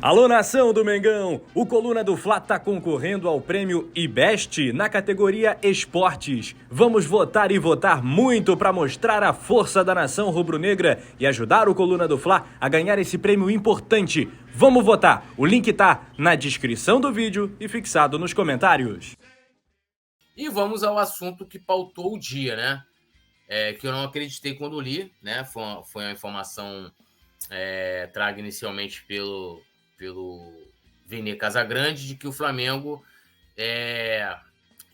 Alô, nação do Mengão! O Coluna do Fla tá concorrendo ao prêmio IBEST na categoria Esportes. Vamos votar e votar muito para mostrar a força da nação rubro-negra e ajudar o Coluna do Fla a ganhar esse prêmio importante. Vamos votar! O link tá na descrição do vídeo e fixado nos comentários. E vamos ao assunto que pautou o dia, né? Que eu não acreditei quando li, né? Foi uma informação traga inicialmente pelo Vene Casagrande, de que o Flamengo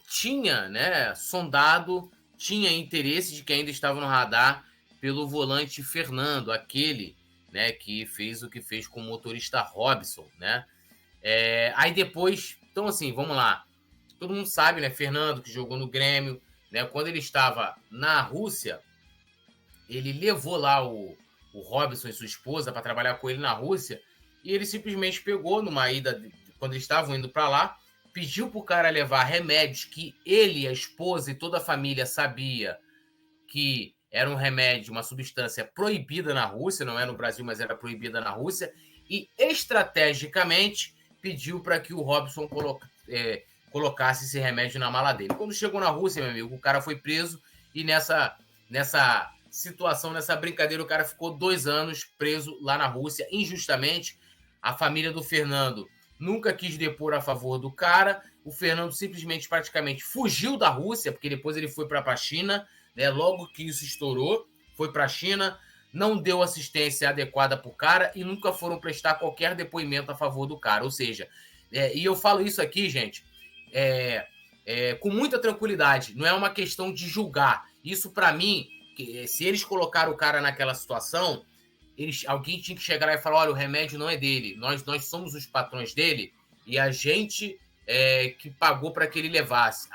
tinha, né, sondado, tinha interesse, de que ainda estava no radar pelo volante Fernando, aquele, né, que fez o que fez com o motorista Robson, né? Aí depois, então assim, vamos lá. Todo mundo sabe, né, Fernando, que jogou no Grêmio, né, quando ele estava na Rússia, ele levou lá o Robson e sua esposa para trabalhar com ele na Rússia, e ele simplesmente pegou numa ida, quando eles estavam indo para lá, pediu pro cara levar remédios que ele, a esposa e toda a família sabia que era um remédio, uma substância proibida na Rússia, não é no Brasil, mas era proibida na Rússia, e estrategicamente pediu para que o Robson colocasse esse remédio na mala dele. Quando chegou na Rússia, meu amigo, o cara foi preso, e nessa situação, nessa brincadeira, o cara ficou 2 anos preso lá na Rússia, injustamente. A família do Fernando nunca quis depor a favor do cara. O Fernando simplesmente, praticamente, fugiu da Rússia, porque depois ele foi para a China, né? Logo que isso estourou, foi para a China, não deu assistência adequada para o cara e nunca foram prestar qualquer depoimento a favor do cara. Ou seja, e eu falo isso aqui, gente, com muita tranquilidade. Não é uma questão de julgar. Isso, para mim, se eles colocaram o cara naquela situação, alguém tinha que chegar lá e falar: olha, o remédio não é dele, nós somos os patrões dele e a gente que pagou para que ele levasse.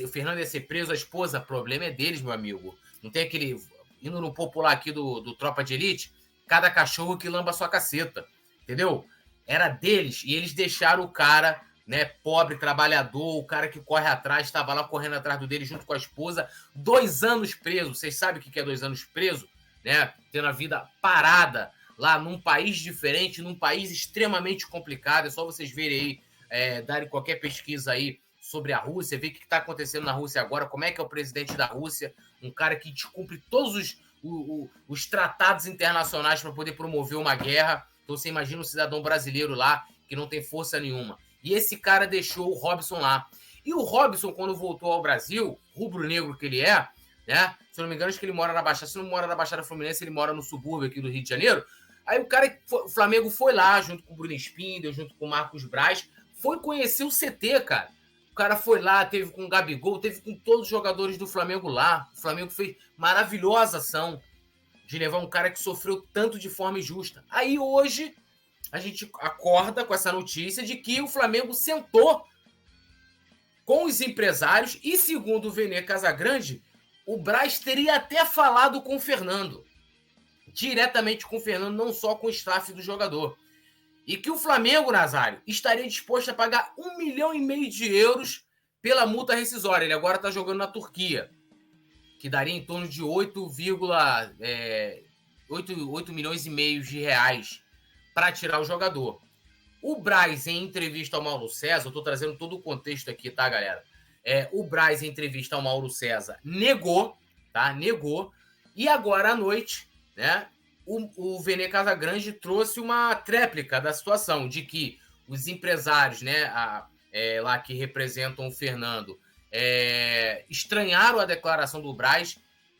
O Fernando ia ser preso, a esposa, o problema é deles, meu amigo. Não tem aquele, indo no popular aqui do Tropa de Elite, cada cachorro que lamba a sua caceta, entendeu? Era deles, e eles deixaram o cara, né, pobre, trabalhador, o cara que corre atrás, estava lá correndo atrás dele junto com a esposa, 2 anos preso. Vocês sabem o que é 2 anos preso? Né? Tendo a vida parada lá num país diferente, num país extremamente complicado. É só vocês verem aí, darem qualquer pesquisa aí sobre a Rússia, ver o que está acontecendo na Rússia agora, como é que é o presidente da Rússia, um cara que descumpre todos os tratados internacionais para poder promover uma guerra. Então você imagina um cidadão brasileiro lá que não tem força nenhuma. E esse cara deixou o Robson lá. E o Robson, quando voltou ao Brasil, rubro-negro que ele é, né? Se eu não me engano, acho que ele mora na Baixada. Se não mora na Baixada Fluminense, ele mora no subúrbio aqui do Rio de Janeiro. Aí o Flamengo foi lá, junto com o Bruno Spindel, junto com o Marcos Braz, foi conhecer o CT, cara. O cara foi lá, teve com o Gabigol, teve com todos os jogadores do Flamengo lá. O Flamengo fez maravilhosa ação de levar um cara que sofreu tanto de forma injusta. Aí hoje a gente acorda com essa notícia de que o Flamengo sentou com os empresários e, segundo o Vene Casagrande, o Braz teria até falado com o Fernando, diretamente com o Fernando, não só com o staff do jogador. E que o Flamengo, Nazário, estaria disposto a pagar 1,5 milhão de euros pela multa rescisória. Ele agora está jogando na Turquia, que daria em torno de 8 milhões e meio de reais para tirar o jogador. O Braz, em entrevista ao Mauro César, eu estou trazendo todo o contexto aqui, tá, galera? O Braz, em entrevista ao Mauro César, negou, tá? Negou. E agora à noite, né, o Vene Casagrande trouxe uma tréplica da situação, de que os empresários, né, lá que representam o Fernando, estranharam a declaração do Braz,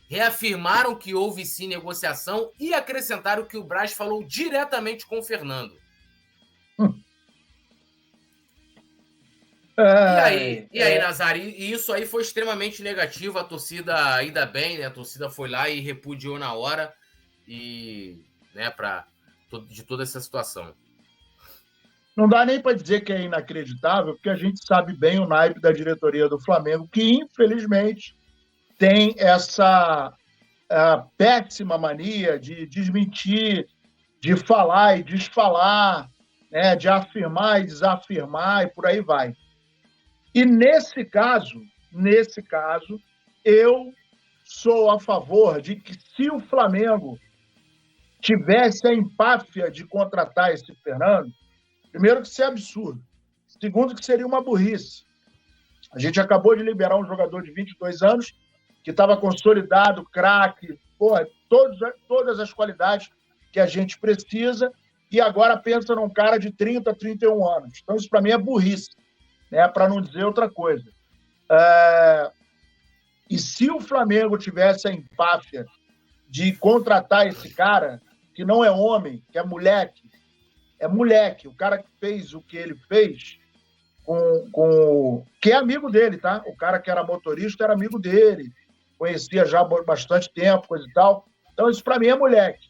reafirmaram que houve sim negociação e acrescentaram que o Braz falou diretamente com o Fernando. E aí, Nazário, e isso aí foi extremamente negativo. A torcida, ainda bem, né? A torcida foi lá e repudiou na hora, e, né, de toda essa situação. Não dá nem para dizer que é inacreditável, porque a gente sabe bem o naipe da diretoria do Flamengo, que infelizmente tem essa péssima mania de desmentir, de falar e desfalar, né, de afirmar e desafirmar, e por aí vai. E nesse caso, eu sou a favor de que, se o Flamengo tivesse a empáfia de contratar esse Fernando, primeiro que isso é absurdo. Segundo que seria uma burrice. A gente acabou de liberar um jogador de 22 anos que estava consolidado, craque, todas as qualidades que a gente precisa, e agora pensa num cara de 30, 31 anos. Então, isso para mim é burrice, né? Para não dizer outra coisa. E se o Flamengo tivesse a empáfia de contratar esse cara, que não é homem, que é moleque, o cara que fez o que ele fez, que é amigo dele, tá? O cara que era motorista era amigo dele, conhecia já há bastante tempo, coisa e tal. Então, isso para mim é moleque.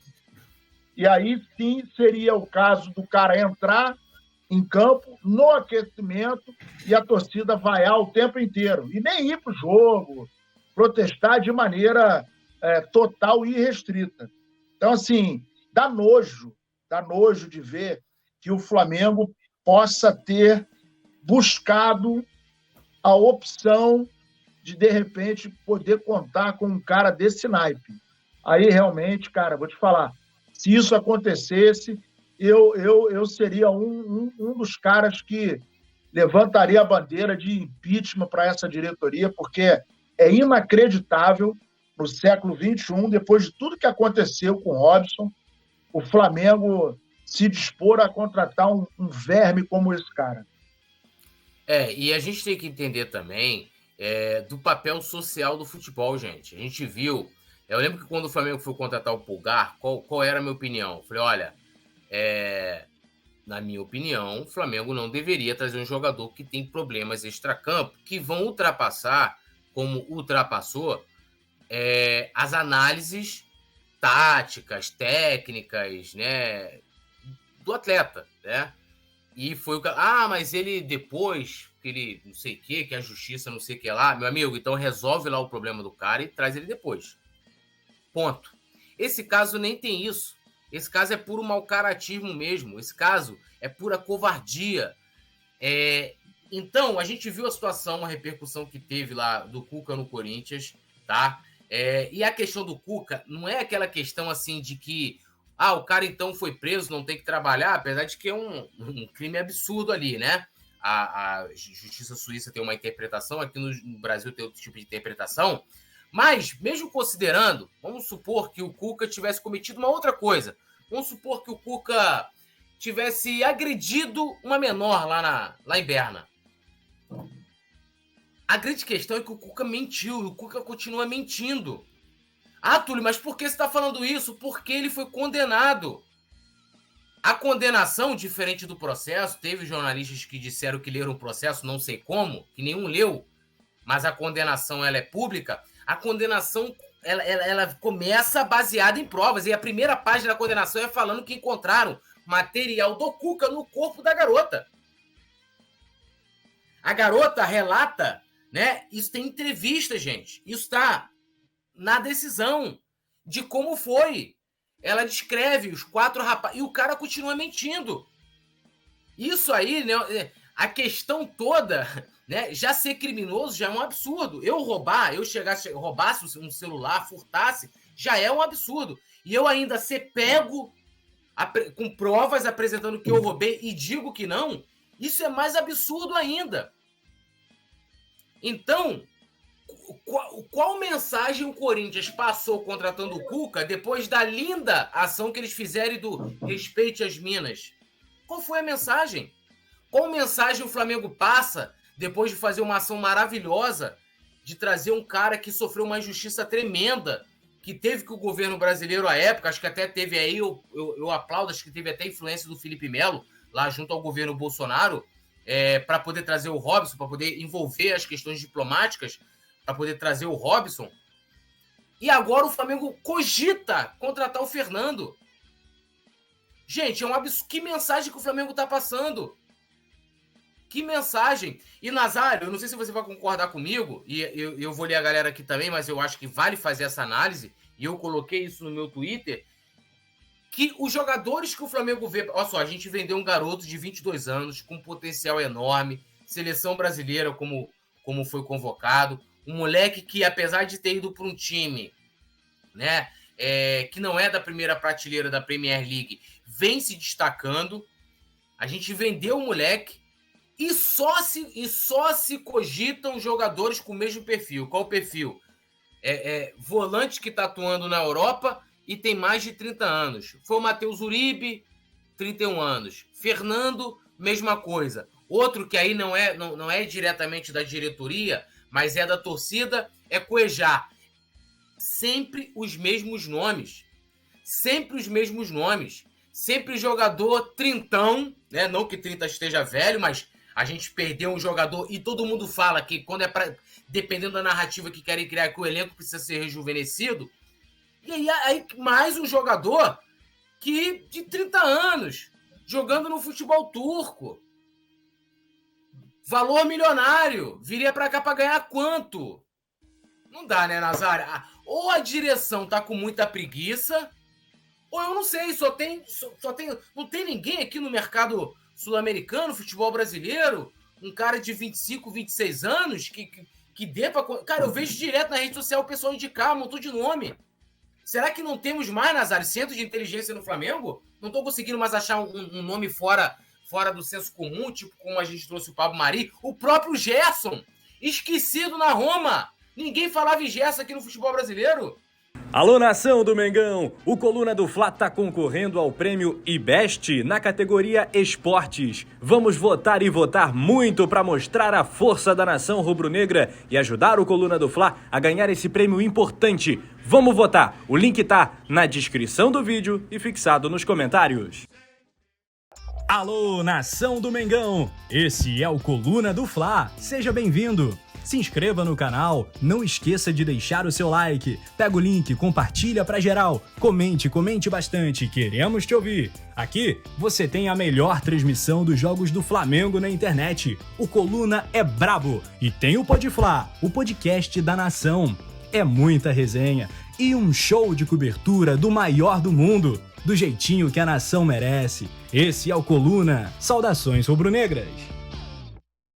E aí, sim, seria o caso do cara entrar em campo, no aquecimento, e a torcida vaiar o tempo inteiro. E nem ir para o jogo, protestar de maneira total e irrestrita. Então, assim, dá nojo de ver que o Flamengo possa ter buscado a opção de repente, poder contar com um cara desse naipe. Aí, realmente, cara, vou te falar, se isso acontecesse, eu seria um dos caras que levantaria a bandeira de impeachment para essa diretoria, porque é inacreditável, no século XXI, depois de tudo que aconteceu com o Robson, o Flamengo se dispor a contratar um verme como esse cara. E a gente tem que entender também do papel social do futebol, gente. A gente viu... Eu lembro que quando o Flamengo foi contratar o Pulgar, qual era a minha opinião? Eu falei, olha, na minha opinião, o Flamengo não deveria trazer um jogador que tem problemas extracampo, que vão ultrapassar, como ultrapassou, as análises táticas, técnicas, né, do atleta, né? E foi o cara, mas ele depois, que ele não sei o que a justiça não sei o que lá, meu amigo, então resolve lá o problema do cara e traz ele depois. Ponto. Esse caso nem tem isso. Esse caso é puro mau-caratismo mesmo. Esse caso é pura covardia. Então, a gente viu a situação, a repercussão que teve lá do Cuca no Corinthians, tá? E a questão do Cuca não é aquela questão assim de que o cara então foi preso, não tem que trabalhar, apesar de que é um crime absurdo ali, né? A justiça suíça tem uma interpretação, aqui no Brasil tem outro tipo de interpretação. Mas, mesmo considerando, vamos supor que o Cuca tivesse cometido uma outra coisa. Vamos supor que o Cuca tivesse agredido uma menor lá em Berna. A grande questão é que o Cuca mentiu, e o Cuca continua mentindo. Túlio, mas por que você está falando isso? Porque ele foi condenado. A condenação, diferente do processo, teve jornalistas que disseram que leram o processo, não sei como, que nenhum leu, mas a condenação ela é pública. A condenação ela começa baseada em provas. E a primeira página da condenação é falando que encontraram material do Cuca no corpo da garota. A garota relata, né? Isso tem entrevista, gente. Isso está na decisão de como foi. Ela descreve os 4 rapazes. E o cara continua mentindo. Isso aí, né? A questão toda... Né? Já ser criminoso já é um absurdo. Eu roubasse um celular, furtasse, já é um absurdo. E eu ainda ser pego com provas apresentando que eu roubei e digo que não, isso é mais absurdo ainda. Então, qual mensagem o Corinthians passou contratando o Cuca depois da linda ação que eles fizeram e do respeite às minas? Qual foi a mensagem? Qual mensagem o Flamengo passa depois de fazer uma ação maravilhosa de trazer um cara que sofreu uma injustiça tremenda, que teve que o governo brasileiro à época, acho que até teve aí, eu aplaudo, acho que teve até influência do Felipe Melo, lá junto ao governo Bolsonaro, para poder trazer o Robson, para poder envolver as questões diplomáticas, para poder trazer o Robson. E agora o Flamengo cogita contratar o Fernando. Gente, é um absurdo. Que mensagem que o Flamengo está passando? Que mensagem! E, Nazário, eu não sei se você vai concordar comigo, e eu vou ler a galera aqui também, mas eu acho que vale fazer essa análise, e eu coloquei isso no meu Twitter, que os jogadores que o Flamengo vê... Olha só, a gente vendeu um garoto de 22 anos, com potencial enorme, seleção brasileira, como foi convocado, um moleque que, apesar de ter ido para um time, né, que não é da primeira prateleira da Premier League, vem se destacando. A gente vendeu o moleque e só se cogitam jogadores com o mesmo perfil. Qual o perfil? Volante que está atuando na Europa e tem mais de 30 anos. Foi o Matheus Uribe, 31 anos. Fernando, mesma coisa. Outro que aí não é diretamente da diretoria, mas é da torcida, é Cuejá. Sempre os mesmos nomes. Sempre os mesmos nomes. Sempre jogador trintão, né? Não que 30 esteja velho, mas a gente perdeu um jogador e todo mundo fala que quando dependendo da narrativa que querem criar, que o elenco precisa ser rejuvenescido. E aí mais um jogador de 30 anos, jogando no futebol turco. Valor milionário. Viria para cá para ganhar quanto? Não dá, né, Nazário? Ou a direção tá com muita preguiça, ou eu não sei, não tem ninguém aqui no mercado sul-americano, futebol brasileiro, um cara de 25, 26 anos que dê pra... Cara, eu vejo direto na rede social o pessoal indicar um montão de nome. Será que não temos mais, Nazário, centro de inteligência no Flamengo? Não tô conseguindo mais achar um nome fora do senso comum, tipo como a gente trouxe o Pablo Mari. O próprio Gerson, esquecido na Roma. Ninguém falava em Gerson aqui no futebol brasileiro. Alô, nação do Mengão! O Coluna do Fla tá concorrendo ao prêmio IBEST na categoria Esportes. Vamos votar e votar muito para mostrar a força da nação rubro-negra e ajudar o Coluna do Fla a ganhar esse prêmio importante. Vamos votar! O link tá na descrição do vídeo e fixado nos comentários. Alô, nação do Mengão! Esse é o Coluna do Fla. Seja bem-vindo! Se inscreva no canal, não esqueça de deixar o seu like, pega o link, compartilha pra geral, comente bastante, queremos te ouvir. Aqui você tem a melhor transmissão dos jogos do Flamengo na internet. O Coluna é brabo e tem o Podfla, o podcast da nação. É muita resenha e um show de cobertura do maior do mundo, do jeitinho que a nação merece. Esse é o Coluna. Saudações rubro-negras!